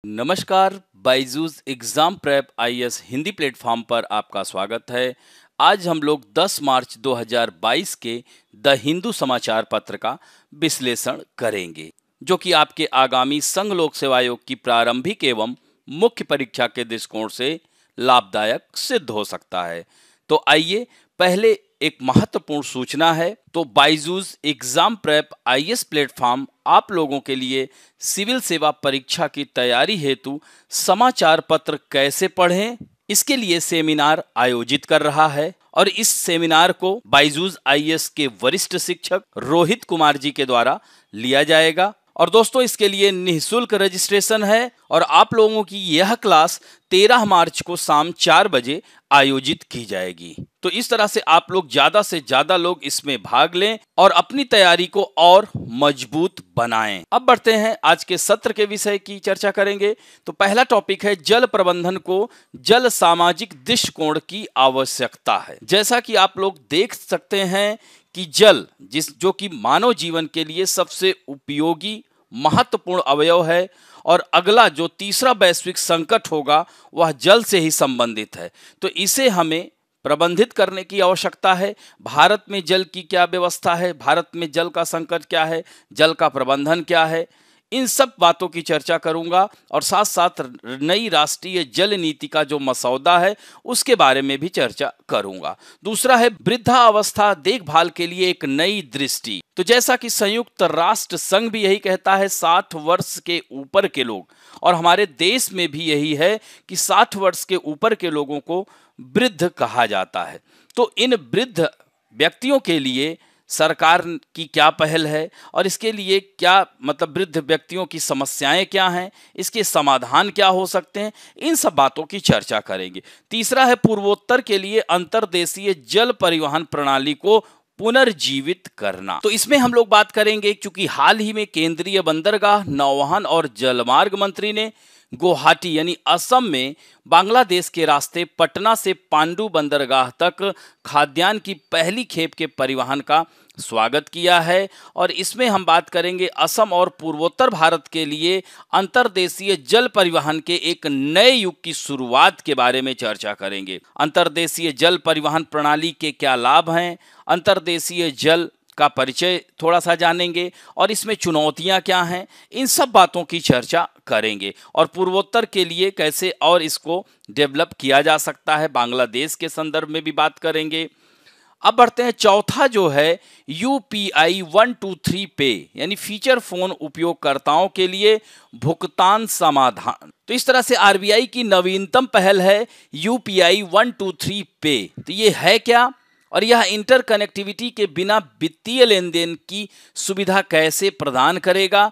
नमस्कार। Byju's exam prep IAS Hindi platform पर आपका स्वागत है। आज हम लोग 10 मार्च 2022 के द हिंदू समाचार पत्र का विश्लेषण करेंगे, जो कि आपके आगामी संघ लोक सेवा आयोग की प्रारंभिक एवं मुख्य परीक्षा के दृष्टिकोण से लाभदायक सिद्ध हो सकता है। तो आइए, पहले एक महत्वपूर्ण सूचना है। तो Byju's exam prep IAS platform आप लोगों के लिए सिविल सेवा परीक्षा की तैयारी हेतु समाचार पत्र कैसे पढ़ें, इसके लिए सेमिनार आयोजित कर रहा है और इस सेमिनार को बायजूस आईएएस के वरिष्ठ शिक्षक रोहित कुमार जी के द्वारा लिया जाएगा। और दोस्तों, इसके लिए निःशुल्क रजिस्ट्रेशन है और आप लोगों की यह क्लास 13 मार्च को शाम 4 बजे आयोजित की जाएगी। तो इस तरह से आप लोग ज्यादा से ज्यादा लोग इसमें भाग लें और अपनी तैयारी को और मजबूत बनाएं। अब बढ़ते हैं, आज के सत्र के विषय की चर्चा करेंगे। तो पहला टॉपिक है जल प्रबंधन को जल सामाजिक दृष्टिकोण की आवश्यकता है। जैसा कि आप लोग देख सकते हैं कि जल जो कि मानव जीवन के लिए सबसे उपयोगी महत्वपूर्ण अवयव है और अगला जो तीसरा वैश्विक संकट होगा वह जल से ही संबंधित है। तो इसे हमें प्रबंधित करने की आवश्यकता है। भारत में जल की क्या व्यवस्था है, भारत में जल का संकट क्या है, जल का प्रबंधन क्या है, इन सब बातों की चर्चा करूंगा और साथ साथ नई राष्ट्रीय जल नीति का जो मसौदा है उसके बारे में भी चर्चा करूंगा। दूसरा है वृद्धावस्था देखभाल के लिए एक नई दृष्टि। तो जैसा कि संयुक्त राष्ट्र संघ भी यही कहता है, 60 वर्ष के ऊपर के लोग, और हमारे देश में भी यही है कि 60 वर्ष के ऊपर के लोगों को वृद्ध कहा जाता है। तो इन वृद्ध व्यक्तियों के लिए सरकार की क्या पहल है और इसके लिए क्या मतलब वृद्ध व्यक्तियों की समस्याएं क्या हैं, इसके समाधान क्या हो सकते हैं, इन सब बातों की चर्चा करेंगे। तीसरा है पूर्वोत्तर के लिए अंतर्देशीय जल परिवहन प्रणाली को पुनर्जीवित करना। तो इसमें हम लोग बात करेंगे, क्योंकि हाल ही में केंद्रीय बंदरगाह, नौवहन और जलमार्ग मंत्री ने गुवाहाटी यानी असम में बांग्लादेश के रास्ते पटना से पांडु बंदरगाह तक खाद्यान्न की पहली खेप के परिवहन का स्वागत किया है। और इसमें हम बात करेंगे असम और पूर्वोत्तर भारत के लिए अंतर्देशीय जल परिवहन के एक नए युग की शुरुआत के बारे में चर्चा करेंगे। अंतर्देशीय जल परिवहन प्रणाली के क्या लाभ हैं, अंतर्देशीय जल का परिचय थोड़ा सा जानेंगे और इसमें चुनौतियां क्या हैं, इन सब बातों की चर्चा करेंगे और पूर्वोत्तर के लिए कैसे और इसको डेवलप किया जा सकता है, बांग्लादेश के संदर्भ में भी बात करेंगे। अब बढ़ते हैं, चौथा जो है यूपीआई 123 पे यानी फीचर फोन उपयोगकर्ताओं के लिए भुगतान समाधान। तो इस तरह से आरबीआई की नवीनतम पहल है यूपीआई 123 पे। तो ये है क्या और यह इंटर कनेक्टिविटी के बिना वित्तीय लेन देन की सुविधा कैसे प्रदान करेगा,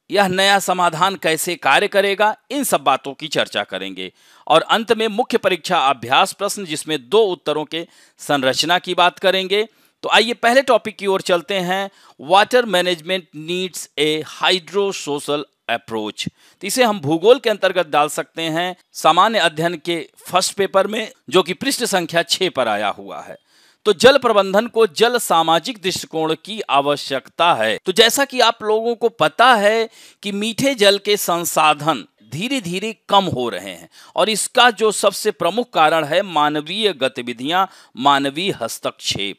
यह नया समाधान कैसे कार्य करेगा, इन सब बातों की चर्चा करेंगे। और अंत में मुख्य परीक्षा अभ्यास प्रश्न, जिसमें 2 उत्तरों के संरचना की बात करेंगे। तो आइए पहले टॉपिक की ओर चलते हैं। Water management needs a hydro social approach. तो इसे हम भूगोल के अंतर्गत डाल सकते हैं सामान्य अध्ययन के फर्स्ट पेपर में, जो कि पृष्ठ संख्या 6 पर आया हुआ है। तो जल प्रबंधन को जल सामाजिक दृष्टिकोण की आवश्यकता है। तो जैसा कि आप लोगों को पता है कि मीठे जल के संसाधन धीरे धीरे कम हो रहे हैं और इसका जो सबसे प्रमुख कारण है मानवीय गतिविधियां, मानवीय हस्तक्षेप।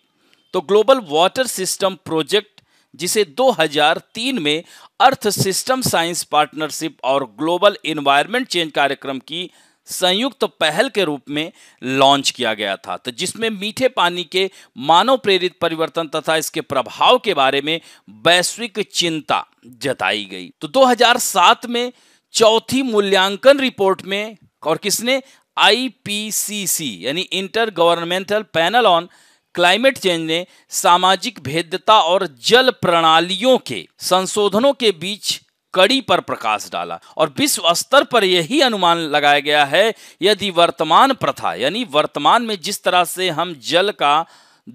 तो ग्लोबल वाटर सिस्टम प्रोजेक्ट, जिसे 2003 में अर्थ सिस्टम साइंस पार्टनरशिप और ग्लोबल एनवायरनमेंट चेंज कार्यक्रम की संयुक्त पहल के रूप में लॉन्च किया गया था, तो जिसमें मीठे पानी के मानव प्रेरित परिवर्तन तथा इसके प्रभाव के बारे में वैश्विक चिंता जताई गई। तो 2007 में चौथी मूल्यांकन रिपोर्ट में, और किसने, आईपीसीसी यानी inter governmental panel on climate change ने सामाजिक भेद्यता और जल प्रणालियों के संशोधनों के बीच कड़ी पर प्रकाश डाला और विश्व स्तर पर यही अनुमान लगाया गया है, यदि वर्तमान प्रथा यानी वर्तमान में जिस तरह से हम जल का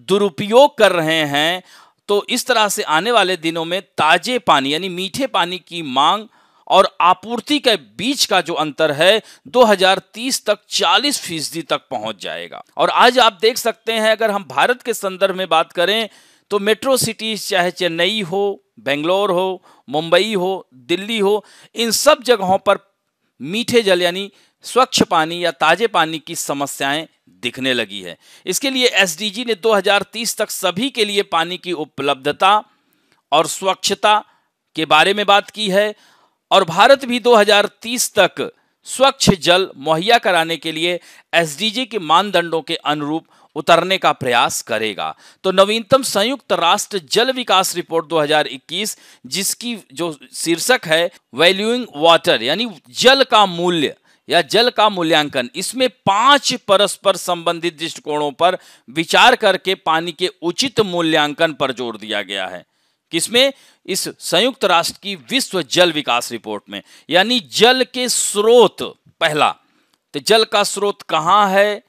दुरुपयोग कर रहे हैं, तो इस तरह से आने वाले दिनों में ताजे पानी यानी मीठे पानी की मांग और आपूर्ति के बीच का जो अंतर है 2030 तक 40% तक पहुंच जाएगा। और आज आप देख सकते हैं, अगर हम भारत के संदर्भ में बात करें तो मेट्रो सिटीज, चाहे चेन्नई हो, बेंगलोर हो, मुंबई हो, दिल्ली हो, इन सब जगहों पर मीठे जल यानी स्वच्छ पानी या ताजे पानी की समस्याएं दिखने लगी है। इसके लिए एसडीजी ने 2030 तक सभी के लिए पानी की उपलब्धता और स्वच्छता के बारे में बात की है और भारत भी 2030 तक स्वच्छ जल मुहैया कराने के लिए एसडीजी के मानदंडों के अनुरूप उतरने का प्रयास करेगा। तो नवीनतम संयुक्त राष्ट्र जल विकास रिपोर्ट 2021, जिसकी जो शीर्षक है वैल्यूइंग वाटर यानी जल का मूल्य या जल का मूल्यांकन, इसमें 5 परस्पर संबंधित दृष्टिकोणों पर विचार करके पानी के उचित मूल्यांकन पर जोर दिया गया है। किसमें? इस संयुक्त राष्ट्र की विश्व जल विकास रिपोर्ट में। यानी जल के स्रोत, पहला तो जल का स्रोत कहां है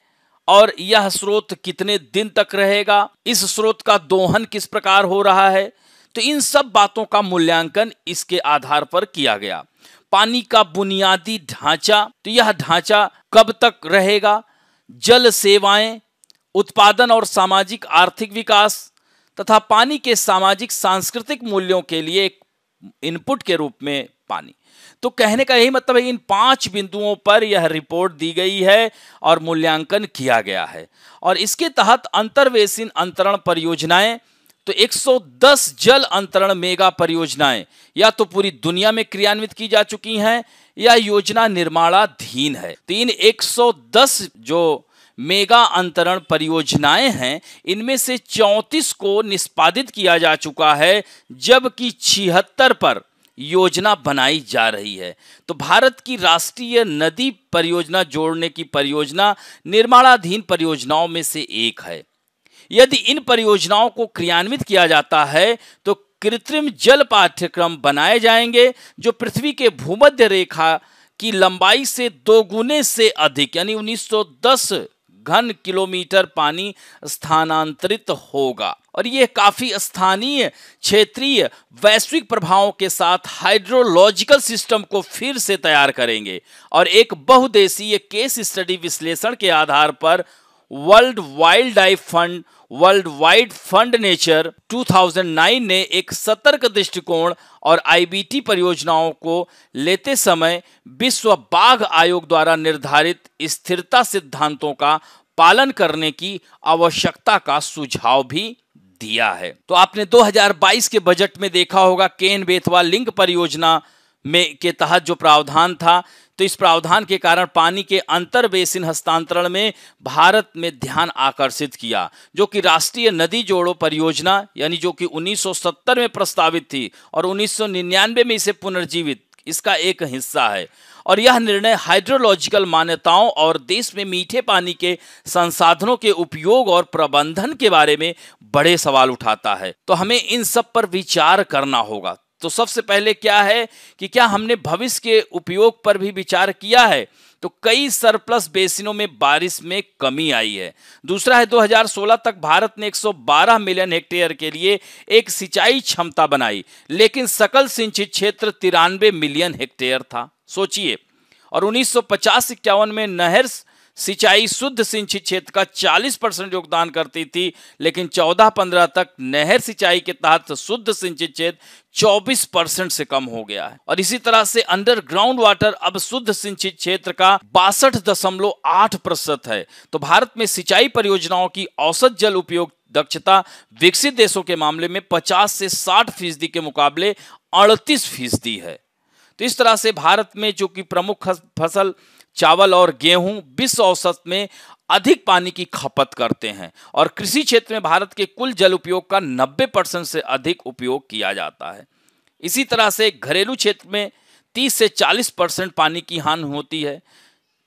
और यह स्रोत कितने दिन तक रहेगा, इस स्रोत का दोहन किस प्रकार हो रहा है, तो इन सब बातों का मूल्यांकन इसके आधार पर किया गया। पानी का बुनियादी ढांचा, तो यह ढांचा कब तक रहेगा, जल सेवाएं, उत्पादन और सामाजिक आर्थिक विकास तथा पानी के सामाजिक सांस्कृतिक मूल्यों के लिए एक इनपुट के रूप में पानी। तो कहने का यही मतलब है, इन 5 बिंदुओं पर यह रिपोर्ट दी गई है और मूल्यांकन किया गया है। और इसके तहत अंतर्वेशन अंतरण परियोजनाएं, तो 110 जल अंतरण मेगा परियोजनाएं या तो पूरी दुनिया में क्रियान्वित की जा चुकी हैं या योजना निर्माणाधीन है। तो इन 110 जो मेगा अंतरण परियोजनाएं हैं, इनमें से 34 को निष्पादित किया जा चुका है, जबकि 76 पर योजना बनाई जा रही है। तो भारत की राष्ट्रीय नदी परियोजना जोड़ने की परियोजना निर्माणाधीन परियोजनाओं में से एक है। यदि इन परियोजनाओं को क्रियान्वित किया जाता है तो कृत्रिम जल पाठ्यक्रम बनाए जाएंगे जो पृथ्वी के भूमध्य रेखा की लंबाई से 2 गुने से अधिक यानी 1910 घन किलोमीटर पानी स्थानांतरित होगा। और यह काफी स्थानीय, क्षेत्रीय, वैश्विक प्रभावों के साथ हाइड्रोलॉजिकल सिस्टम को फिर से तैयार करेंगे और एक बहुदेशीय केस स्टडी विश्लेषण के आधार पर वर्ल्ड वाइड फंड नेचर 2009 ने एक सतर्क दृष्टिकोण और आईबीटी परियोजनाओं को लेते समय विश्व बाघ आयोग द्वारा निर्धारित स्थिरता सिद्धांतों का पालन करने की आवश्यकता का सुझाव भी दिया है। तो आपने 2022 के बजट में देखा होगा केन बेतवा लिंक परियोजना में के तहत जो प्रावधान था, तो इस प्रावधान के कारण पानी के अंतर बेसिन हस्तांतरण में भारत में ध्यान आकर्षित किया, जो कि राष्ट्रीय नदी जोड़ो परियोजना यानी जो कि 1970 में प्रस्तावित थी और 1999 में इसे पुनर्जीवित, इसका एक हिस्सा है। और यह निर्णय हाइड्रोलॉजिकल मान्यताओं और देश में मीठे पानी के संसाधनों के उपयोग और प्रबंधन के बारे में बड़े सवाल उठाता है। तो हमें इन सब पर विचार करना होगा। तो सबसे पहले क्या है कि क्या हमने भविष्य के उपयोग पर भी विचार किया है? तो कई सरप्लस बेसिनों में बारिश में कमी आई है। दूसरा है 2016 तक भारत ने 112 मिलियन हेक्टेयर के लिए एक सिंचाई क्षमता बनाई, लेकिन सकल सिंचित क्षेत्र 93 मिलियन हेक्टेयर था। सोचिए, और 1950-51 में नहर सिंचाई शुद्ध सिंचित क्षेत्र का 40% योगदान करती थी, लेकिन 14-15 तक नहर सिंचाई के तहत शुद्ध सिंचित क्षेत्र 24% से कम हो गया है। और इसी तरह से अंडरग्राउंड वाटर अब शुद्ध सिंचित क्षेत्र का 62.8% है। तो भारत में सिंचाई परियोजनाओं की औसत जल उपयोग दक्षता विकसित देशों के मामले में 50 से 60% के मुकाबले 38% है। तो इस तरह से भारत में जो कि प्रमुख फसल चावल और गेहूं विश्व औसत में अधिक पानी की खपत करते हैं और कृषि क्षेत्र में भारत के कुल जल उपयोग का 90% से अधिक उपयोग किया जाता है। इसी तरह से घरेलू क्षेत्र में 30 से 40% पानी की हानि होती है।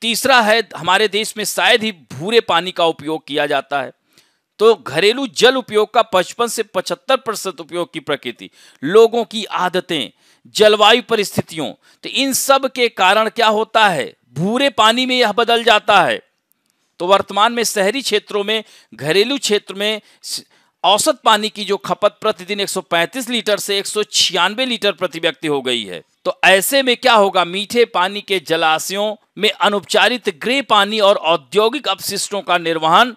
तीसरा है, हमारे देश में शायद ही भूरे पानी का उपयोग किया जाता है। तो घरेलू जल उपयोग का 55 से 75% उपयोग की प्रकृति, लोगों की आदतें, जलवायु परिस्थितियों, तो इन सब के कारण क्या होता है, भूरे पानी में यह बदल जाता है। तो वर्तमान में शहरी क्षेत्रों में घरेलू क्षेत्र में औसत पानी की जो खपत प्रतिदिन 135 लीटर से 196 लीटर प्रति व्यक्ति हो गई है। तो ऐसे में क्या होगा, मीठे पानी के जलाशयों में अनुपचारित ग्रे पानी और औद्योगिक अपशिष्टों का निर्वहन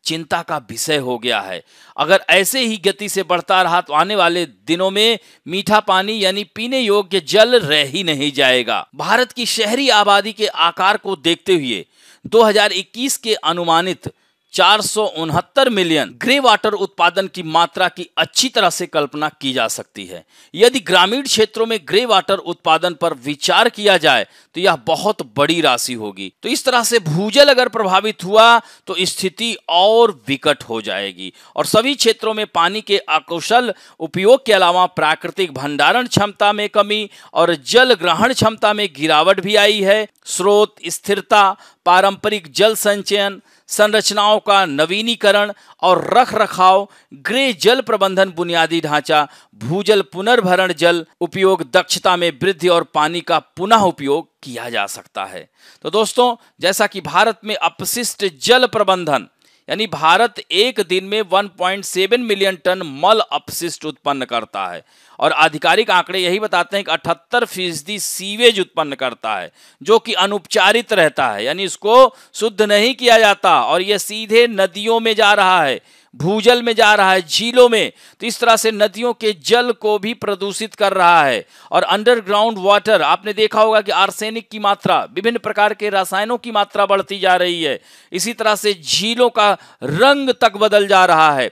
चिंता का विषय हो गया है। अगर ऐसे ही गति से बढ़ता रहा तो आने वाले दिनों में मीठा पानी यानी पीने योग्य जल रह ही नहीं जाएगा। भारत की शहरी आबादी के आकार को देखते हुए 2021 के अनुमानित 469 मिलियन ग्रे वाटर उत्पादन की मात्रा की अच्छी तरह से कल्पना की जा सकती है। यदि ग्रामीण क्षेत्रों में ग्रे वाटर उत्पादन पर विचार किया जाए तो यह बहुत बड़ी राशि होगी। तो इस तरह से भूजल अगर प्रभावित हुआ तो स्थिति और विकट हो जाएगी और सभी क्षेत्रों में पानी के अकुशल उपयोग के अलावा प्राकृतिक भंडारण क्षमता में कमी और जल ग्रहण क्षमता में गिरावट भी आई है। स्रोत स्थिरता, पारंपरिक जल संचयन संरचनाओं का नवीनीकरण और रखरखाव, ग्रे जल प्रबंधन बुनियादी ढांचा, भूजल पुनर्भरण, जल उपयोग दक्षता में वृद्धि और पानी का पुनः उपयोग किया जा सकता है। तो दोस्तों, जैसा कि भारत में अपशिष्ट जल प्रबंधन यानी भारत एक दिन में 1.7 मिलियन टन मल अपशिष्ट उत्पन्न करता है और आधिकारिक आंकड़े यही बताते हैं कि 78% सीवेज उत्पन्न करता है जो कि अनुपचारित रहता है, यानी इसको शुद्ध नहीं किया जाता और यह सीधे नदियों में जा रहा है, भूजल में जा रहा है, झीलों में। तो इस तरह से नदियों के जल को भी प्रदूषित कर रहा है। और अंडरग्राउंड वाटर, आपने देखा होगा कि आर्सेनिक की मात्रा, विभिन्न प्रकार के रसायनों की मात्रा बढ़ती जा रही है। इसी तरह से झीलों का रंग तक बदल जा रहा है।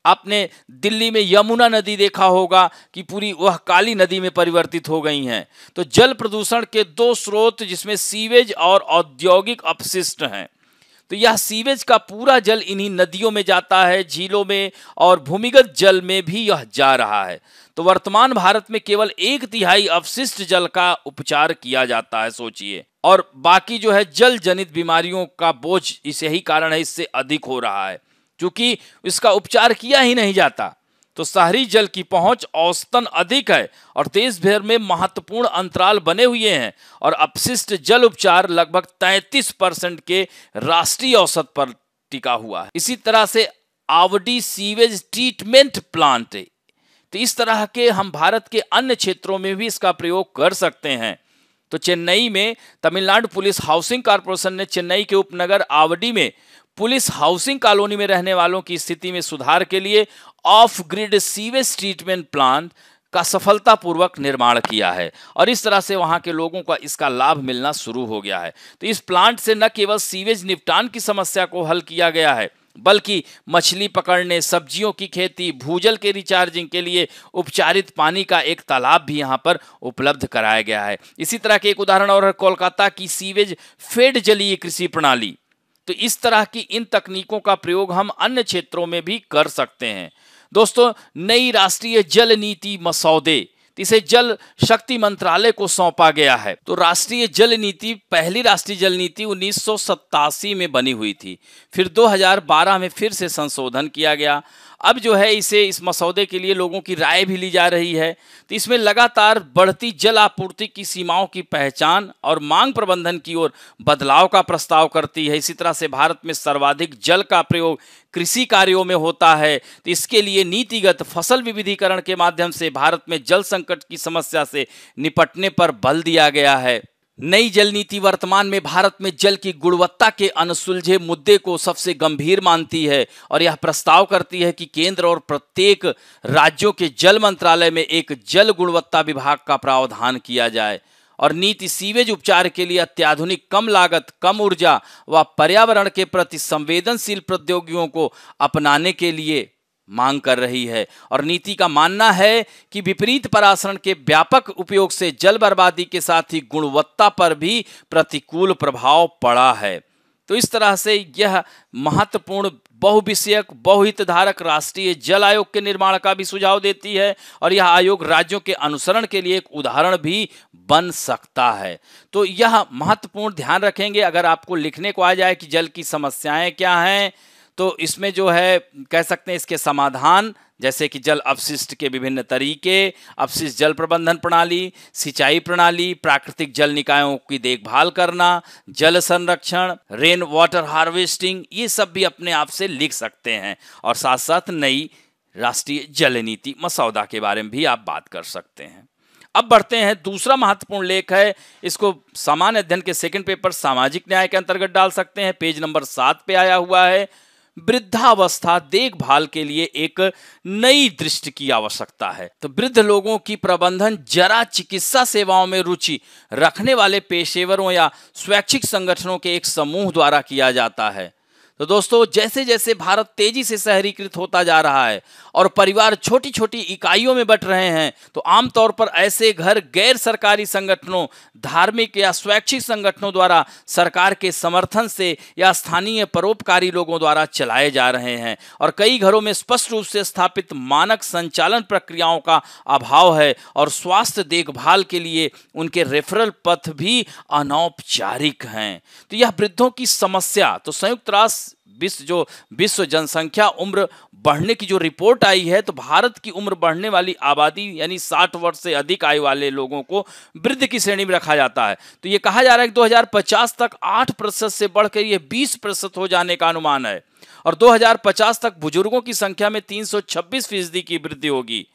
आपने दिल्ली में यमुना नदी देखा होगा कि पूरी वह काली नदी में परिवर्तित हो गई हैं। तो जल प्रदूषण के दो स्रोत जिसमें सीवेज और औद्योगिक अपशिष्ट हैं। तो यह सीवेज का पूरा जल इन्हीं नदियों में जाता है, झीलों में और भूमिगत जल में भी यह जा रहा है। तो वर्तमान भारत में केवल 1/3 अपशिष्ट जल का उपचार किया जाता है, सोचिए, और बाकी जो है जल जनित बीमारियों का बोझ इस यही कारण है, इससे अधिक हो रहा है क्योंकि इसका उपचार किया ही नहीं जाता। तो शहरी जल की पहुंच औसतन अधिक है और देश भर में महत्वपूर्ण अंतराल बने हुए हैं और अपशिष्ट जल उपचार लगभग 33% के राष्ट्रीय औसत पर टिका हुआ है। इसी तरह से आवड़ी सीवेज ट्रीटमेंट प्लांट, तो इस तरह के हम भारत के अन्य क्षेत्रों में भी इसका प्रयोग कर सकते हैं। तो चेन्नई में तमिलनाडु पुलिस हाउसिंग कॉर्पोरेशन ने चेन्नई के उपनगर आवड़ी में पुलिस हाउसिंग कॉलोनी में रहने वालों की स्थिति में सुधार के लिए of grid sewage treatment plant का सफलतापूर्वक निर्माण किया है और इस तरह से वहां के लोगों का इसका लाभ मिलना शुरू हो गया है। तो इस प्लांट से न केवल सीवेज निपटान की समस्या को हल किया गया है बल्कि मछली पकड़ने, सब्जियों की खेती, भूजल के रिचार्जिंग के लिए उपचारित पानी का एक तालाब भी यहाँ पर उपलब्ध कराया गया है। इसी तरह के एक उदाहरण और है कोलकाता की सीवेज फेड जलीय कृषि प्रणाली। तो इस तरह की इन तकनीकों का प्रयोग हम अन्य क्षेत्रों में भी कर सकते हैं। दोस्तों, नई राष्ट्रीय जल नीति मसौदे, इसे जल शक्ति मंत्रालय को सौंपा गया है। तो राष्ट्रीय जल नीति, पहली राष्ट्रीय जल नीति 1987 में बनी हुई थी, फिर 2012 में फिर से संशोधन किया गया। अब जो है इस मसौदे के लिए लोगों की राय भी ली जा रही है। तो इसमें लगातार बढ़ती जल आपूर्ति की सीमाओं की पहचान और मांग प्रबंधन की ओर बदलाव का प्रस्ताव करती है। इसी तरह से भारत में सर्वाधिक जल का प्रयोग कृषि कार्यों में होता है। तो इसके लिए नीतिगत फसल विविधीकरण के माध्यम से भारत में जल संकट की समस्या से निपटने पर बल दिया गया है। नई जल नीति वर्तमान में भारत में जल की गुणवत्ता के अनसुलझे मुद्दे को सबसे गंभीर मानती है और यह प्रस्ताव करती है कि केंद्र और प्रत्येक राज्यों के जल मंत्रालय में एक जल गुणवत्ता विभाग का प्रावधान किया जाए और नीति सीवेज उपचार के लिए अत्याधुनिक, कम लागत, कम ऊर्जा व पर्यावरण के प्रति संवेदनशील प्रौद्योगिकियों को अपनाने के लिए मांग कर रही है। और नीति का मानना है कि विपरीत परासरण के व्यापक उपयोग से जल बर्बादी के साथ ही गुणवत्ता पर भी प्रतिकूल प्रभाव पड़ा है। तो इस तरह से यह महत्वपूर्ण बहुविषयक बहुहितधारक राष्ट्रीय जल आयोग के निर्माण का भी सुझाव देती है और यह आयोग राज्यों के अनुसरण के लिए एक उदाहरण भी बन सकता है। तो यह महत्वपूर्ण ध्यान रखेंगे। अगर आपको लिखने को आ जाए कि जल की समस्याएं क्या हैं, तो इसमें जो है कह सकते हैं इसके समाधान, जैसे कि जल अपशिष्ट के विभिन्न तरीके, अपशिष्ट जल प्रबंधन प्रणाली, सिंचाई प्रणाली, प्राकृतिक जल निकायों की देखभाल करना, जल संरक्षण, रेन वाटर हार्वेस्टिंग, ये सब भी अपने आप से लिख सकते हैं और साथ साथ नई राष्ट्रीय जल नीति मसौदा के बारे में भी आप बात कर सकते हैं। अब बढ़ते हैं, दूसरा महत्वपूर्ण लेख है, इसको सामान्य अध्ययन के सेकंड पेपर सामाजिक न्याय के अंतर्गत डाल सकते हैं। पेज नंबर 7 पे आया हुआ है। वृद्धावस्था देखभाल के लिए एक नई दृष्टि की आवश्यकता है। तो वृद्ध लोगों की प्रबंधन जरा चिकित्सा सेवाओं में रुचि रखने वाले पेशेवरों या स्वैच्छिक संगठनों के एक समूह द्वारा किया जाता है। तो दोस्तों, जैसे जैसे भारत तेजी से शहरीकृत होता जा रहा है और परिवार छोटी छोटी इकाइयों में बंट रहे हैं, तो आमतौर पर ऐसे घर गैर सरकारी संगठनों, धार्मिक या स्वैच्छिक संगठनों द्वारा, सरकार के समर्थन से या स्थानीय परोपकारी लोगों द्वारा चलाए जा रहे हैं। और कई घरों में स्पष्ट रूप से स्थापित मानक संचालन प्रक्रियाओं का अभाव है और स्वास्थ्य देखभाल के लिए उनके रेफरल पथ भी अनौपचारिक हैं। तो यह वृद्धों की समस्या, तो संयुक्त राष्ट्र विश्व जनसंख्या उम्र बढ़ने की जो रिपोर्ट आई है, तो भारत की उम्र बढ़ने वाली आबादी यानी 60 वर्ष से अधिक आयु वाले लोगों को वृद्ध की श्रेणी में रखा जाता है। तो ये कहा जा रहा है कि 2050 तक 8% से बढ़कर ये 20% हो जाने का अनुमान है और 2050 तक बुजुर्गों की संख्या में 326% की वृद्धि होगी।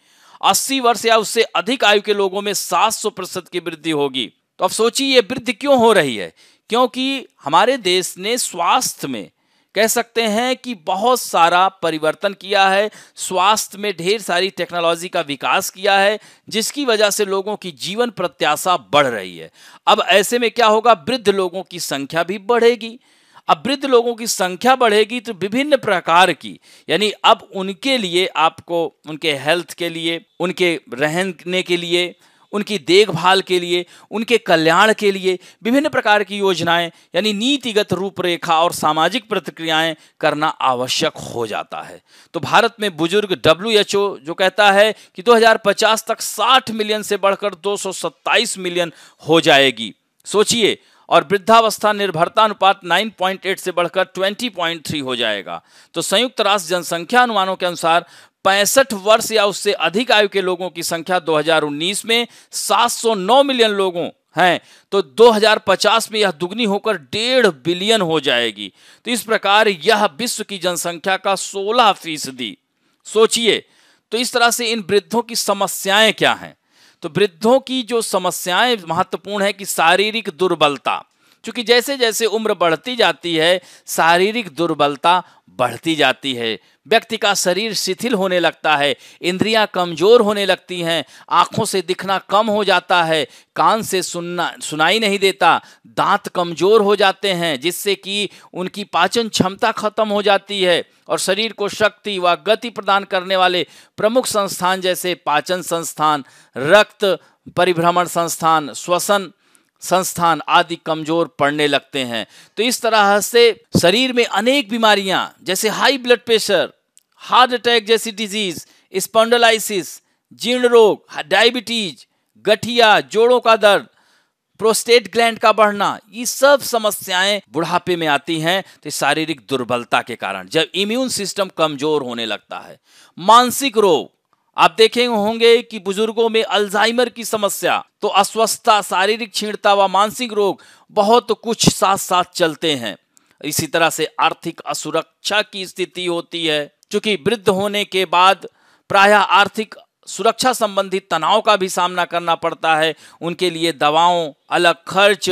80 वर्ष या उससे अधिक आयु के लोगों में 700% की वृद्धि होगी। तो अब सोचिए ये वृद्धि क्यों हो रही है? क्योंकि हमारे देश ने स्वास्थ्य में कह सकते हैं कि बहुत सारा परिवर्तन किया है, स्वास्थ्य में ढेर सारी टेक्नोलॉजी का विकास किया है, जिसकी वजह से लोगों की जीवन प्रत्याशा बढ़ रही है। अब ऐसे में क्या होगा? वृद्ध लोगों की संख्या भी बढ़ेगी। अब वृद्ध लोगों की संख्या बढ़ेगी तो विभिन्न प्रकार की, यानी अब उनके लिए आपको उनके हेल्थ के लिए, उनके रहने के लिए, उनकी देखभाल के लिए, उनके कल्याण के लिए विभिन्न प्रकार की योजनाएं यानी नीतिगत रूपरेखा और सामाजिक प्रतिक्रियाएं करना आवश्यक हो जाता है। तो भारत में बुजुर्ग WHO जो कहता है कि 2050 तक 60 मिलियन से बढ़कर 227 मिलियन हो जाएगी। सोचिए, और वृद्धावस्था निर्भरता अनुपात 9.8 से बढ़कर 20.3 हो जाएगा। तो संयुक्त राष्ट्र जनसंख्या अनुमानों के अनुसार 65 वर्ष या उससे अधिक आयु के लोगों की संख्या 2019 में 709 मिलियन लोगों हैं, तो 2050 में यह दुगनी होकर 1.5 बिलियन हो जाएगी। तो इस प्रकार यह विश्व की जनसंख्या का 16%। सोचिए, तो इस तरह से इन वृद्धों की समस्याएं क्या हैं? तो वृद्धों की जो समस्याएं महत्वपूर्ण है कि शारीरिक दुर्बलता, क्योंकि जैसे जैसे उम्र बढ़ती जाती है शारीरिक दुर्बलता बढ़ती जाती है, व्यक्ति का शरीर शिथिल होने लगता है, इंद्रियां कमजोर होने लगती हैं, आंखों से दिखना कम हो जाता है, कान से सुनाई नहीं देता, दांत कमजोर हो जाते हैं जिससे कि उनकी पाचन क्षमता खत्म हो जाती है और शरीर को शक्ति व गति प्रदान करने वाले प्रमुख संस्थान जैसे पाचन संस्थान, रक्त परिभ्रमण संस्थान, श्वसन संस्थान आदि कमजोर पड़ने लगते हैं। तो इस तरह से शरीर में अनेक बीमारियां जैसे high blood pressure, heart attack जैसी डिजीज, स्पॉन्डिलाइसिस, जीर्ण रोग, डायबिटीज, गठिया, जोड़ों का दर्द, प्रोस्टेट ग्लैंड का बढ़ना, ये सब समस्याएं बुढ़ापे में आती हैं तो शारीरिक दुर्बलता के कारण, जब इम्यून सिस्टम कमजोर होने लगता है। मानसिक रोग, आप देखे होंगे कि बुजुर्गों में अल्जाइमर की समस्या, तो अस्वस्थता, शारीरिक क्षीणता व मानसिक रोग बहुत कुछ साथ साथ चलते हैं। इसी तरह से आर्थिक असुरक्षा की स्थिति होती है, क्योंकि वृद्ध होने के बाद प्रायः आर्थिक सुरक्षा संबंधी तनाव का भी सामना करना पड़ता है, उनके लिए दवाओं अलग खर्च।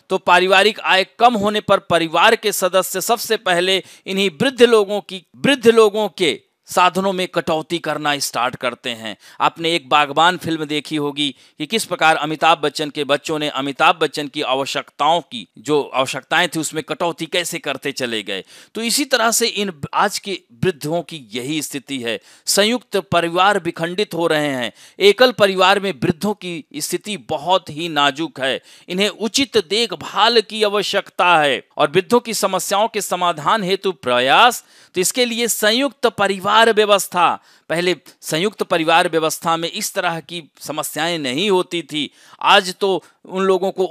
तो पारिवारिक आय कम होने पर परिवार के सदस्य सबसे पहले इन्हीं वृद्ध लोगों के साधनों में कटौती करना स्टार्ट करते हैं। आपने एक बागबान फिल्म देखी होगी कि किस प्रकार अमिताभ बच्चन के बच्चों ने अमिताभ बच्चन की जो आवश्यकताएं थी उसमें कटौती कैसे करते चले गए। तो इसी तरह से इन आज के वृद्धों की यही स्थिति है। संयुक्त परिवार विखंडित हो रहे हैं। एकल परिवार में वृद्धों की स्थिति बहुत ही नाजुक है। इन्हें उचित देखभाल की आवश्यकता है और वृद्धों की समस्याओं के समाधान हेतु प्रयास, तो इसके लिए संयुक्त परिवार व्यवस्था, पहले संयुक्त परिवार व्यवस्था में इस तरह की समस्याएं नहीं होती थी। आज तो उन लोगों को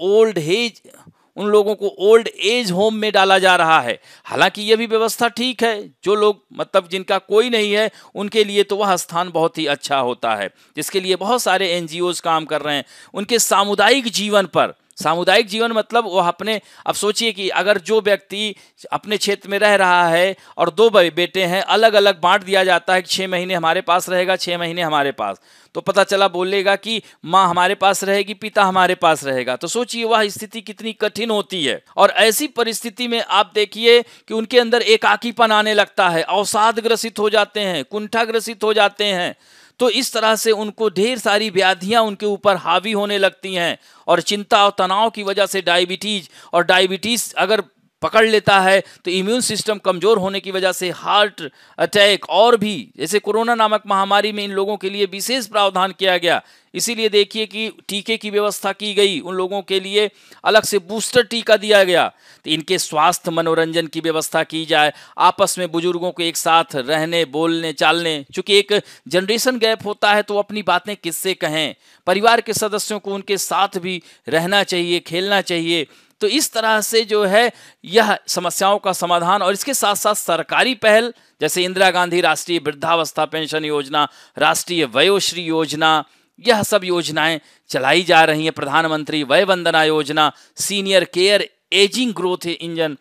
ओल्ड एज होम में डाला जा रहा है। हालांकि यह भी व्यवस्था ठीक है, जो लोग जिनका कोई नहीं है उनके लिए तो वह स्थान बहुत ही अच्छा होता है, जिसके लिए बहुत सारे NGOs काम कर रहे हैं। उनके सामुदायिक जीवन पर सामुदायिक जीवन मतलब वो अपने, अब सोचिए कि अगर जो व्यक्ति अपने क्षेत्र में रह रहा है और दो बेटे हैं, अलग अलग बांट दिया जाता है कि 6 महीने हमारे पास रहेगा, 6 महीने हमारे पास, तो पता चला बोलेगा कि माँ हमारे पास रहेगी, पिता हमारे पास रहेगा। तो सोचिए वह स्थिति कितनी कठिन होती है। और ऐसी परिस्थिति में आप देखिए कि उनके अंदर एकाकीपन आने लगता है, अवसाद ग्रसित हो जाते हैं, कुंठा ग्रसित हो जाते हैं। तो इस तरह से उनको ढेर सारी व्याधियां उनके ऊपर हावी होने लगती हैं और चिंता और तनाव की वजह से डायबिटीज अगर पकड़ लेता है तो इम्यून सिस्टम कमजोर होने की वजह से हार्ट अटैक, और भी जैसे कोरोना नामक महामारी में इन लोगों के लिए विशेष प्रावधान किया गया। इसीलिए देखिए कि टीके की व्यवस्था की गई, उन लोगों के लिए अलग से बूस्टर टीका दिया गया। तो इनके स्वास्थ्य मनोरंजन की व्यवस्था की जाए, आपस में बुजुर्गों को एक साथ रहने, बोलने, चालने, चूंकि एक जनरेशन गैप होता है तो अपनी बातें किससे कहें, परिवार के सदस्यों को उनके साथ भी रहना चाहिए, खेलना चाहिए। तो इस तरह से जो है यह समस्याओं का समाधान, और इसके साथ साथ सरकारी पहल जैसे इंदिरा गांधी राष्ट्रीय वृद्धावस्था पेंशन योजना, राष्ट्रीय वयोश्री योजना, यह सब योजनाएं चलाई जा रही हैं। प्रधानमंत्री वय Vandana Yojana, senior care ageing growth engine,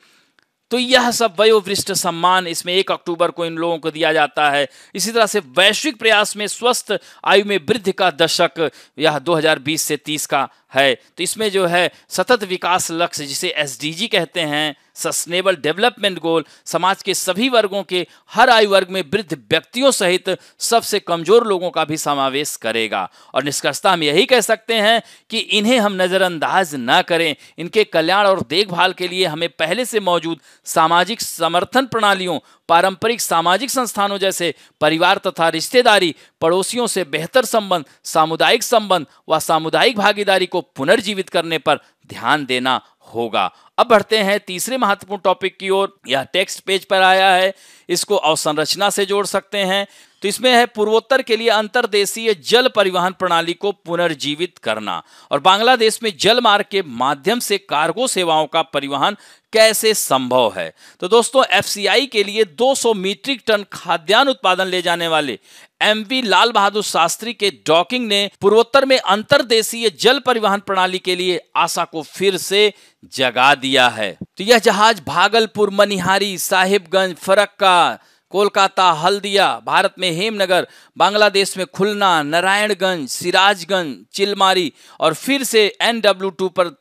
तो यह सब वयोवृष्ट सम्मान इसमें 1 अक्टूबर को इन लोगों को दिया जाता है। इसी तरह से वैश्विक प्रयास में स्वस्थ आयु में वृद्धि का दशक यह 2020 से 30 का है। तो इसमें जो है सतत विकास लक्ष्य जिसे एसडीजी कहते हैं, सस्टेनेबल डेवलपमेंट गोल, समाज के सभी वर्गों के हर आयु वर्ग में वृद्ध व्यक्तियों सहित सबसे कमजोर लोगों का भी समावेश करेगा। और निष्कर्षतः हम यही कह सकते हैं कि इन्हें हम नजरअंदाज न करें। इनके कल्याण और देखभाल के लिए हमें पहले से मौजूद सामाजिक समर्थन प्रणालियों, पारंपरिक सामाजिक संस्थानों जैसे परिवार तथा रिश्तेदारी, पड़ोसियों से बेहतर संबंध, सामुदायिक संबंध व सामुदायिक भागीदारी को पुनर्जीवित करने पर ध्यान देना होगा। अब बढ़ते हैं तीसरे महत्वपूर्ण टॉपिक की ओर। यह टेक्स्ट पेज पर आया है, इसको अवसंरचना से जोड़ सकते हैं। तो इसमें है पूर्वोत्तर के लिए अंतर्देशीय जल परिवहन प्रणाली को पुनर्जीवित करना और बांग्लादेश में जल मार्ग के माध्यम से कार्गो सेवाओं का परिवहन कैसे संभव है। तो दोस्तों एफसीआई के लिए 200 मीट्रिक टन खाद्यान्न उत्पादन ले जाने वाले एमवी लाल बहादुर शास्त्री के डॉकिंग ने पूर्वोत्तर में अंतर्देशीय जल परिवहन प्रणाली के लिए आशा को फिर से जगा दिया है। तो यह जहाज भागलपुर, मनिहारी, साहिबगंज, फरक्का, कोलकाता, हल्दिया, भारत में हेमनगर, बांग्लादेश में खुलना, नारायणगंज, सिराजगंज, चिलमारी और फिर से NW2 पर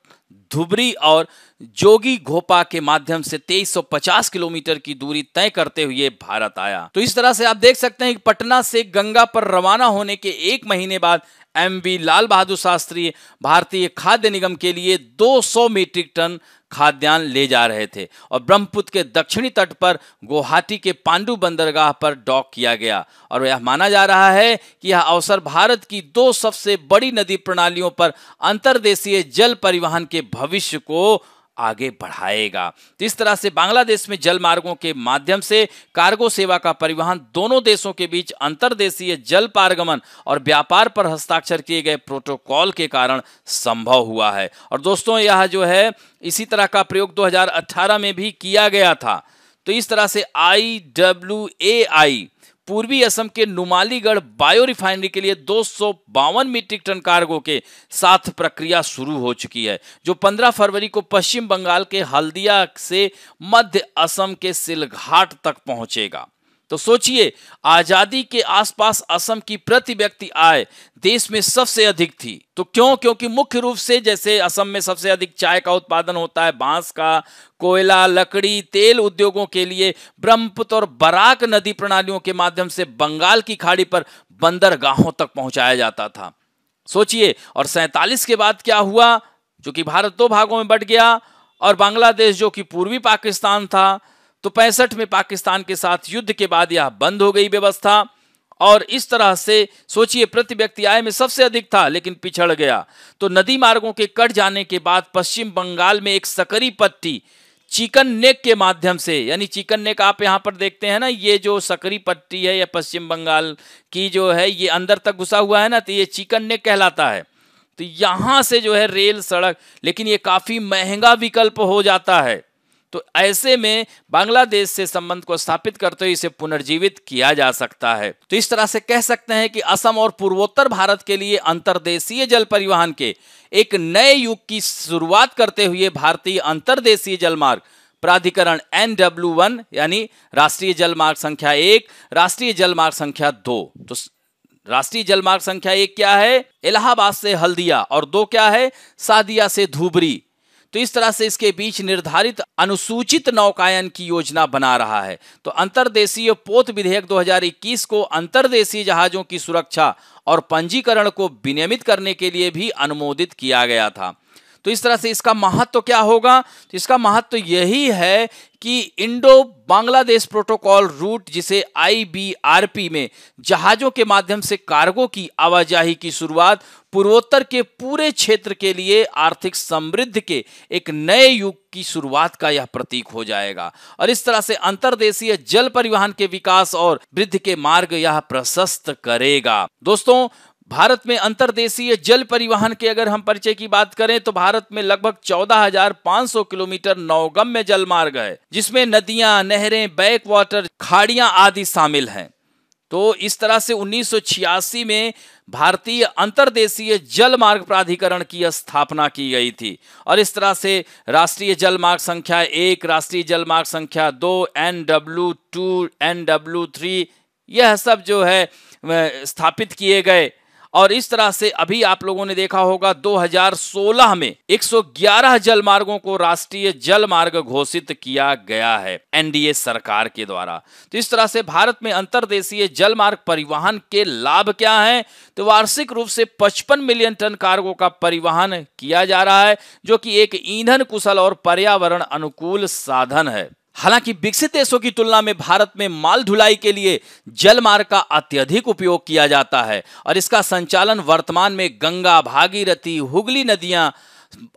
धुबरी और जोगी घोपा के माध्यम से 2350 किलोमीटर की दूरी तय करते हुए भारत आया। तो इस तरह से आप देख सकते हैं कि पटना से गंगा पर रवाना होने के 1 महीने बाद एमवी लाल बहादुर शास्त्री भारतीय खाद्य निगम के लिए 200 मीट्रिक टन खाद्यान्न ले जा रहे थे और ब्रह्मपुत्र के दक्षिणी तट पर गुवाहाटी के पांडु बंदरगाह पर डॉक किया गया। और यह माना जा रहा है कि यह अवसर भारत की 2 सबसे बड़ी नदी प्रणालियों पर अंतर्देशीय जल परिवहन के भविष्य को आगे बढ़ाएगा। तो इस तरह से बांग्लादेश में जल मार्गों के माध्यम से कार्गो सेवा का परिवहन दोनों देशों के बीच अंतर्देशीय जल पारगमन और व्यापार पर हस्ताक्षर किए गए प्रोटोकॉल के कारण संभव हुआ है। और दोस्तों यह जो है इसी तरह का प्रयोग 2018 में भी किया गया था। तो इस तरह से IWAI पूर्वी असम के नुमालीगढ़ बायो रिफाइनरी के लिए 252 मीट्रिक टन कार्गो के साथ प्रक्रिया शुरू हो चुकी है, जो 15 फरवरी को पश्चिम बंगाल के हल्दिया से मध्य असम के सिलघाट तक पहुंचेगा। तो सोचिए आजादी के आसपास असम की प्रति व्यक्ति आय देश में सबसे अधिक थी। तो क्यों? क्योंकि मुख्य रूप से जैसे असम में सबसे अधिक चाय का उत्पादन होता है, बांस का, कोयला, लकड़ी, तेल उद्योगों के लिए ब्रह्मपुत्र और बराक नदी प्रणालियों के माध्यम से बंगाल की खाड़ी पर बंदरगाहों तक पहुंचाया जाता था। सोचिए, और 47 के बाद क्या हुआ? जो कि भारत 2 भागों में बंट गया और बांग्लादेश जो कि पूर्वी पाकिस्तान था, तो 65 में पाकिस्तान के साथ युद्ध के बाद यह बंद हो गई व्यवस्था। और इस तरह से सोचिए प्रति व्यक्ति आय में सबसे अधिक था लेकिन पिछड़ गया। तो नदी मार्गों के कट जाने के बाद पश्चिम बंगाल में एक सकरी पट्टी चिकन नेक के माध्यम से, यानी चिकन नेक आप यहां पर देखते हैं ना, ये जो सकरी पट्टी है या पश्चिम बंगाल की जो है ये अंदर तक घुसा हुआ है ना, तो ये चिकन नेक कहलाता है। तो यहां से जो है रेल, सड़क, लेकिन ये काफी महंगा विकल्प हो जाता है। तो तो ऐसे में बांग्लादेश से संबंध को स्थापित करते हुए इसे पुनर्जीवित किया जा सकता है। तो इस तरह से कह सकते हैं कि असम और पूर्वोत्तर भारत के लिए अंतर्देशीय जल परिवहन के एक नए युग की शुरुआत करते हुए भारतीय अंतर्देशीय जलमार्ग प्राधिकरण NW1 यानी राष्ट्रीय जलमार्ग संख्या 1, राष्ट्रीय जलमार्ग संख्या 2। तो राष्ट्रीय जलमार्ग संख्या 1 क्या है? इलाहाबाद से हल्दिया, और 2 क्या है? सादिया से धुबरी। तो इस तरह से इसके बीच निर्धारित अनुसूचित नौकायन की योजना बना रहा है। तो अंतर्देशीय पोत विधेयक 2021 को अंतर्देशीय जहाजों की सुरक्षा और पंजीकरण को विनियमित करने के लिए भी अनुमोदित किया गया था। तो इस तरह से इसका महत्व क्या होगा? तो इसका महत्व यही है कि इंडो बांग्लादेश प्रोटोकॉल रूट, जिसे IBRP में जहाजों के माध्यम से कार्गो की आवाजाही की शुरुआत पूर्वोत्तर के पूरे क्षेत्र के लिए आर्थिक समृद्धि के एक नए युग की शुरुआत का यह प्रतीक हो जाएगा। और इस तरह से अंतर्देशीय जल परिवहन के विकास और वृद्धि के मार्ग यह प्रशस्त करेगा। दोस्तों, भारत में अंतर्देशीय जल परिवहन के अगर हम परिचय की बात करें तो भारत में लगभग 14,500 किलोमीटर नौगम्य जल मार्ग है, जिसमें नदियां, नहरें, बैक वाटर, खाड़ियां आदि शामिल हैं। तो इस तरह से 1986 में भारतीय अंतर्देशीय जल मार्ग प्राधिकरण की स्थापना की गई थी। और इस तरह से राष्ट्रीय जल मार्ग संख्या 1, राष्ट्रीय जल मार्ग संख्या 2, NW2, NW3, यह सब जो है स्थापित किए गए। और इस तरह से अभी आप लोगों ने देखा होगा 2016 में 111 जल मार्गों को राष्ट्रीय जल मार्ग घोषित किया गया है NDA सरकार के द्वारा। तो इस तरह से भारत में अंतर्देशीय जल मार्ग परिवहन के लाभ क्या हैं? तो वार्षिक रूप से 55 मिलियन टन कार्गो का परिवहन किया जा रहा है, जो कि एक ईंधन कुशल और पर्यावरण अनुकूल साधन है। हालांकि विकसित देशों की तुलना में भारत में माल ढुलाई के लिए जल मार्ग का अत्यधिक उपयोग किया जाता है और इसका संचालन वर्तमान में गंगा, भागीरथी, हुगली नदियां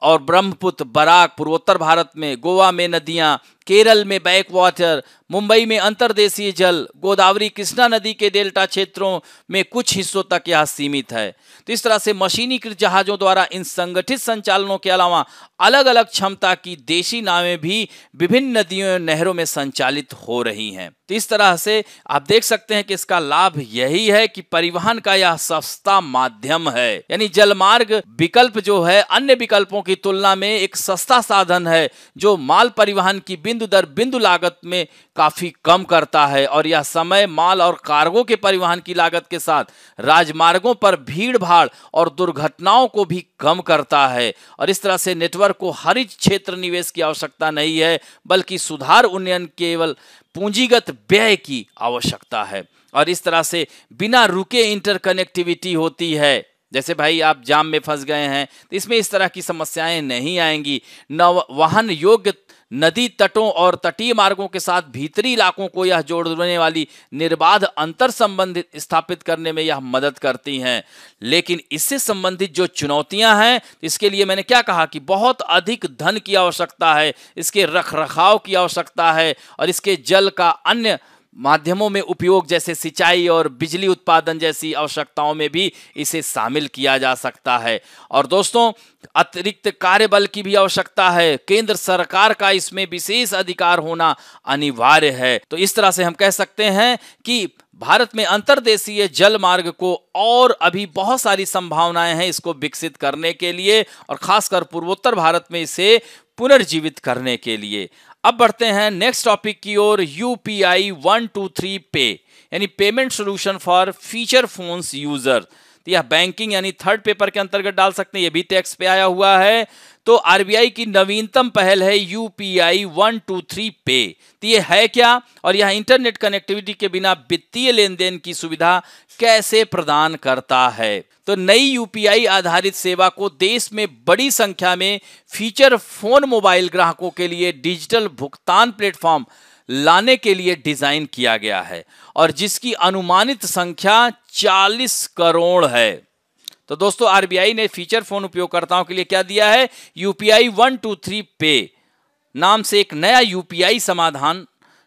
और ब्रह्मपुत्र, बराक, पूर्वोत्तर भारत में गोवा में नदियां, केरल में बैक वाटर, मुंबई में अंतर्देशीय जल, गोदावरी, कृष्णा नदी के डेल्टा क्षेत्रों में कुछ हिस्सों तक यह सीमित है। तो इस तरह से मशीनीकृत जहाजों द्वारा इन संगठित संचालनों के अलावा अलग अलग क्षमता की देशी नावें भी विभिन्न नदियों और नहरों में संचालित हो रही हैं। तो इस तरह से आप देख सकते हैं कि इसका लाभ यही है कि परिवहन का यह सस्ता माध्यम है, यानी जलमार्ग विकल्प जो है अन्य विकल्पों की तुलना में एक सस्ता साधन है जो माल परिवहन की बिंदु दर बिंदु लागत में काफी कम करता है और यह समय, माल और कार्गो के परिवहन की लागत के साथ राजमार्गों पर भीड़ भाड़ और दुर्घटनाओं को भी कम करता है। और इस तरह से नेटवर्क को हरित क्षेत्र निवेश की आवश्यकता नहीं है, बल्कि सुधार उन्नयन केवल पूंजीगत व्यय की आवश्यकता है। और इस तरह से बिना रुके इंटरकनेक्टिविटी होती है। जैसे भाई आप जाम में फंस गए हैं तो इसमें इस तरह की समस्याएं नहीं आएंगी। वहन योग्य नदी तटों और तटीय मार्गों के साथ भीतरी इलाकों को यह जोड़ने वाली निर्बाध अंतर संबंध स्थापित करने में यह मदद करती हैं। लेकिन इससे संबंधित जो चुनौतियां हैं, इसके लिए मैंने क्या कहा कि बहुत अधिक धन की आवश्यकता है, इसके रखरखाव की आवश्यकता है और इसके जल का अन्य माध्यमों में उपयोग जैसे सिंचाई और बिजली उत्पादन जैसी आवश्यकताओं में भी इसे शामिल किया जा सकता है। और दोस्तों, अतिरिक्त कार्यबल की भी आवश्यकता है। केंद्र सरकार का इसमें विशेष अधिकार होना अनिवार्य है। तो इस तरह से हम कह सकते हैं कि भारत में अंतर्देशीय जल मार्ग को और अभी बहुत सारी संभावनाएं हैं इसको विकसित करने के लिए और खासकर पूर्वोत्तर भारत में इसे पुनर्जीवित करने के लिए। अब बढ़ते हैं नेक्स्ट टॉपिक की ओर, UPI 123 पे यानी payment solution for feature phones user. तो यह बैंकिंग यानी थर्ड पेपर के अंतर्गत डाल सकते हैं, यह भी टैक्स पे आया हुआ है। तो RBI की नवीनतम पहल है UPI 123 पे। तो ये है क्या और यह इंटरनेट कनेक्टिविटी के बिना वित्तीय लेन देन की सुविधा कैसे प्रदान करता है? तो नई UPI आधारित सेवा को देश में बड़ी संख्या में फीचर फोन मोबाइल ग्राहकों के लिए डिजिटल भुगतान प्लेटफॉर्म लाने के लिए डिजाइन किया गया है और जिसकी अनुमानित संख्या 40 करोड़ है। तो दोस्तों, RBI ने फीचर फोन उपयोगकर्ताओं के लिए क्या दिया है? UPI 123 पे नाम से एक नया UPI समाधान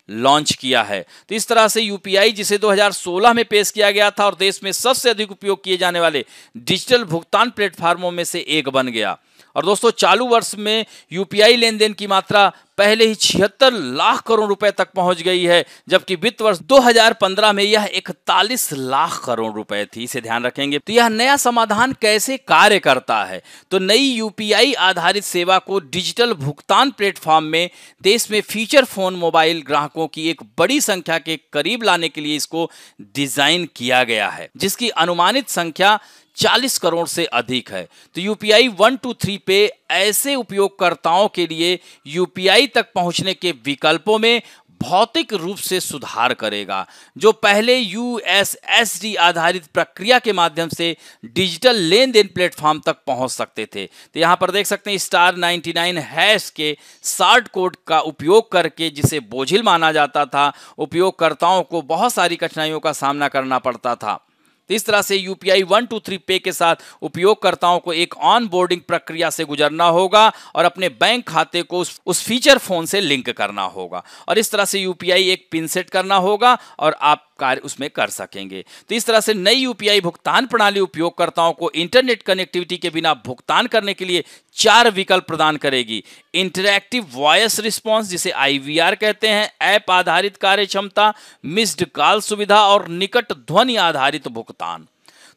लॉन्च किया है। तो इस तरह से UPI, जिसे 2016 में पेश किया गया था और देश में सबसे अधिक उपयोग किए जाने वाले डिजिटल भुगतान प्लेटफॉर्मों में से एक बन गया। और दोस्तों, चालू वर्ष में UPI लेन देन की मात्रा पहले ही 76 लाख करोड़ रुपए तक पहुंच गई है, जबकि वित्त वर्ष 2015 में यह 41 लाख करोड़ रुपए थी। इसे ध्यान रखेंगे। तो यह नया समाधान कैसे कार्य करता है? तो नई यूपीआई आधारित सेवा को डिजिटल भुगतान प्लेटफॉर्म में देश में फीचर फोन मोबाइल ग्राहकों की एक बड़ी संख्या के करीब लाने के लिए इसको डिजाइन किया गया है, जिसकी अनुमानित संख्या 40 करोड़ से अधिक है। तो यूपीआई 123 पे ऐसे उपयोगकर्ताओं के लिए यूपीआई तक पहुंचने के विकल्पों में भौतिक रूप से सुधार करेगा, जो पहले यूएसएसडी आधारित प्रक्रिया के माध्यम से डिजिटल लेन देन प्लेटफॉर्म तक पहुंच सकते थे। तो यहां पर देख सकते हैं *99# के शार्ट कोड का उपयोग करके, जिसे बोझिल माना जाता था, उपयोगकर्ताओं को बहुत सारी कठिनाइयों का सामना करना पड़ता था। तो इस तरह से यूपीआई 123 पे के साथ उपयोगकर्ताओं को एक ऑन बोर्डिंग प्रक्रिया से गुजरना होगा और अपने बैंक खाते को उस फीचर फोन से लिंक करना होगा, और इस तरह से यूपीआई एक पिन सेट करना होगा और आप कार्य उसमें कर सकेंगे। तो इस तरह से नई यूपीआई भुगतान प्रणाली उपयोगकर्ताओं को इंटरनेट कनेक्टिविटी के बिना भुगतान करने के लिए 4 विकल्प प्रदान करेगी। इंटरैक्टिव वॉइस रिस्पॉन्स, जिसे आईवीआर कहते हैं, ऐप आधारित कार्य क्षमता, मिस्ड कॉल सुविधा और निकट ध्वनि आधारित भुगतान।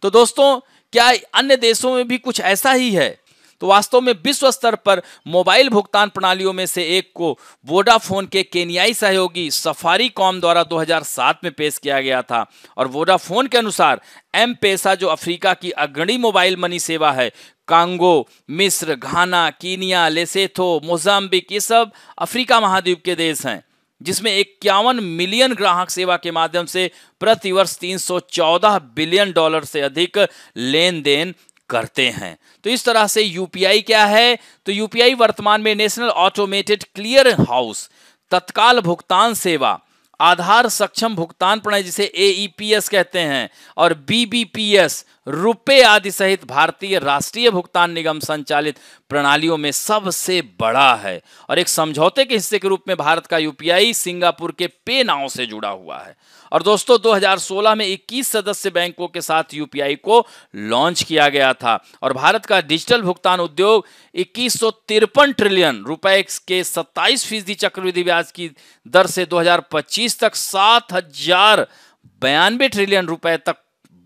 तो दोस्तों, क्या अन्य देशों में भी कुछ ऐसा ही है? तो वास्तव में विश्व स्तर पर मोबाइल भुगतान प्रणालियों में से एक को वोडाफोन के केन्याई सहयोगी सफारीकॉम द्वारा 2007 में पेश किया गया था, और वोडाफोन के अनुसार एम-पेसा, जो अफ्रीका की अग्रणी मोबाइल मनी सेवा है, कांगो, मिस्र, घाना, कीनिया, लेसेथो, मोजाम्बिक, ये सब अफ्रीका महाद्वीप के देश हैं, जिसमें 51 मिलियन ग्राहक सेवा के माध्यम से प्रतिवर्ष $314 बिलियन से अधिक लेन देन करते हैं। तो इस तरह से यूपीआई क्या है? तो यूपीआई वर्तमान में नेशनल ऑटोमेटेड क्लियर हाउस, तत्काल भुगतान सेवा, आधार सक्षम भुगतान प्रणाली, जिसे एईपीएस कहते हैं, और बीबीपीएस, रुपए आदि सहित भारतीय राष्ट्रीय भुगतान निगम संचालित प्रणालियों में सबसे बड़ा है, और एक समझौते के हिस्से के रूप में भारत का यूपीआई सिंगापुर के पे नाउ से जुड़ा हुआ है। और दोस्तों, 2016 में 21 सदस्य बैंकों के साथ यूपीआई को लॉन्च किया गया था, और भारत का डिजिटल भुगतान उद्योग 2153 ट्रिलियन रुपए के 27% चक्रवृद्धि ब्याज की दर से 2025 तक 7092 ट्रिलियन रुपए तक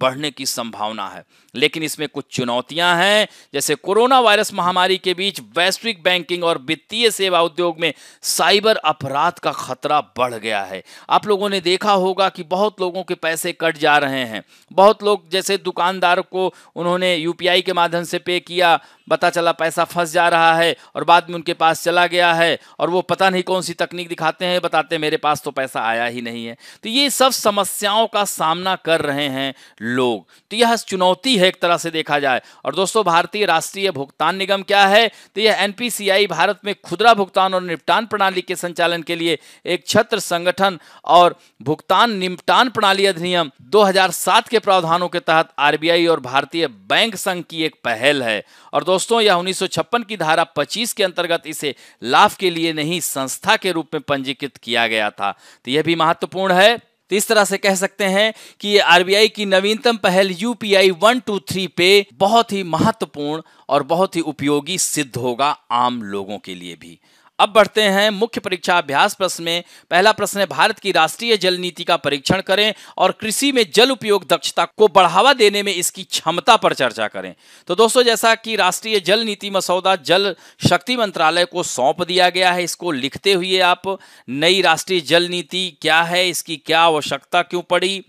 बढ़ने की संभावना है। लेकिन इसमें कुछ चुनौतियां हैं, जैसे कोरोना वायरस महामारी के बीच वैश्विक बैंकिंग और वित्तीय सेवा उद्योग में साइबर अपराध का खतरा बढ़ गया है। आप लोगों ने देखा होगा कि बहुत लोगों के पैसे कट जा रहे हैं। बहुत लोग, जैसे दुकानदार को उन्होंने यूपीआई के माध्यम से पे किया, पता चला पैसा फंस जा रहा है, और बाद में उनके पास चला गया है, और वो पता नहीं कौन सी तकनीक दिखाते हैं, बताते हैं मेरे पास तो पैसा आया ही नहीं है। तो ये सब समस्याओं का सामना कर रहे हैं लोग। तो यह चुनौती है एक तरह से देखा जाए। और दोस्तों, भारतीय राष्ट्रीय भुगतान निगम क्या है? तो यह एनपीसीआई भारत में खुदरा भुगतान और निपटान प्रणाली के संचालन के लिए एक छत्र संगठन, और भुगतान निपटान प्रणाली अधिनियम 2007 के प्रावधानों के तहत आरबीआई और भारतीय बैंक संघ की एक पहल है। और दोस्तों, यह 1956 की धारा 25 के अंतर्गत इसे लाभ के लिए नहीं, संस्था के रूप में पंजीकृत किया गया था। तो यह भी महत्वपूर्ण है। तो इस तरह से कह सकते हैं कि ये आरबीआई की नवीनतम पहल यूपीआई 123 पे बहुत ही महत्वपूर्ण और बहुत ही उपयोगी सिद्ध होगा आम लोगों के लिए भी। अब बढ़ते हैं मुख्य परीक्षा अभ्यास प्रश्न में। पहला प्रश्न है, भारत की राष्ट्रीय जल नीति का परीक्षण करें और कृषि में जल उपयोग दक्षता को बढ़ावा देने में इसकी क्षमता पर चर्चा करें। तो दोस्तों, जैसा कि राष्ट्रीय जल नीति मसौदा जल शक्ति मंत्रालय को सौंप दिया गया है, इसको लिखते हुए आप नई राष्ट्रीय जल नीति क्या है, इसकी क्या आवश्यकता क्यों पड़ी,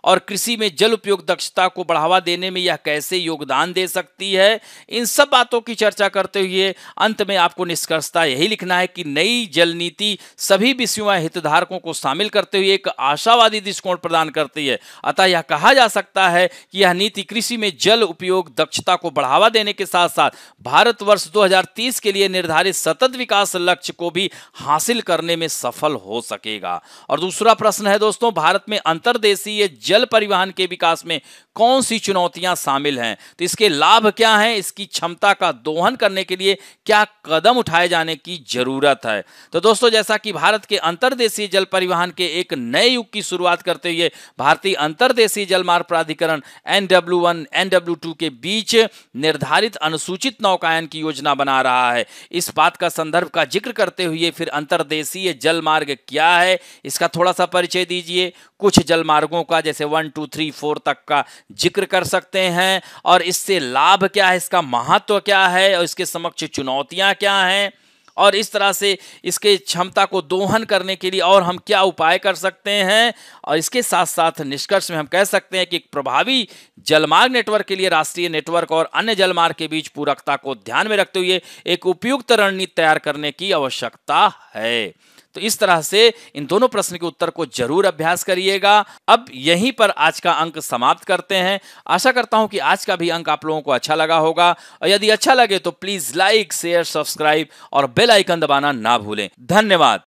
और कृषि में जल उपयोग दक्षता को बढ़ावा देने में यह कैसे योगदान दे सकती है, इन सब बातों की चर्चा करते हुए अंत में आपको निष्कर्षता यही लिखना है कि नई जल नीति सभी विषयों में हितधारकों को शामिल करते हुए एक आशावादी दृष्टिकोण प्रदान करती है। अतः यह कहा जा सकता है कि यह नीति कृषि में जल उपयोग दक्षता को बढ़ावा देने के साथ साथ भारत वर्ष 2030 के लिए निर्धारित सतत विकास लक्ष्य को भी हासिल करने में सफल हो सकेगा। और दूसरा प्रश्न है दोस्तों, भारत में अंतर्देशीय जल जल परिवहन के विकास में कौन सी चुनौतियां शामिल हैं, तो इसके लाभ क्या हैं, इसकी क्षमता का दोहन करने के लिए क्या कदम उठाए जाने की जरूरत है। तो दोस्तों, जैसा कि भारत के अंतर्देशीय जल परिवहन के एक नए युग की शुरुआत करते हुए भारतीय अंतर्देशीय जलमार्ग प्राधिकरण NW1 NW2 के बीच निर्धारित अनुसूचित नौकायन की योजना बना रहा है। इस बात का संदर्भ का जिक्र करते हुए फिर अंतर्देशीय जलमार्ग क्या है, इसका थोड़ा सा परिचय दीजिए। कुछ जलमार्गों का जैसे 1 2 3 4 तक का जिक्र कर सकते हैं, और इससे लाभ क्या है, इसका महत्व क्या है, और इसके समक्ष चुनौतियां क्या हैं, और इस तरह से इसके क्षमता को दोहन करने के लिए और हम क्या उपाय कर सकते हैं। और इसके साथ साथ निष्कर्ष में हम कह सकते हैं कि एक प्रभावी जलमार्ग नेटवर्क के लिए राष्ट्रीय नेटवर्क और अन्य जलमार्ग के बीच पूरकता को ध्यान में रखते हुए एक उपयुक्त रणनीति तैयार करने की आवश्यकता है। तो इस तरह से इन दोनों प्रश्न के उत्तर को जरूर अभ्यास करिएगा। अब यहीं पर आज का अंक समाप्त करते हैं। आशा करता हूं कि आज का भी अंक आप लोगों को अच्छा लगा होगा, और यदि अच्छा लगे तो प्लीज लाइक, शेयर, सब्सक्राइब और बेल आइकन दबाना ना भूलें। धन्यवाद।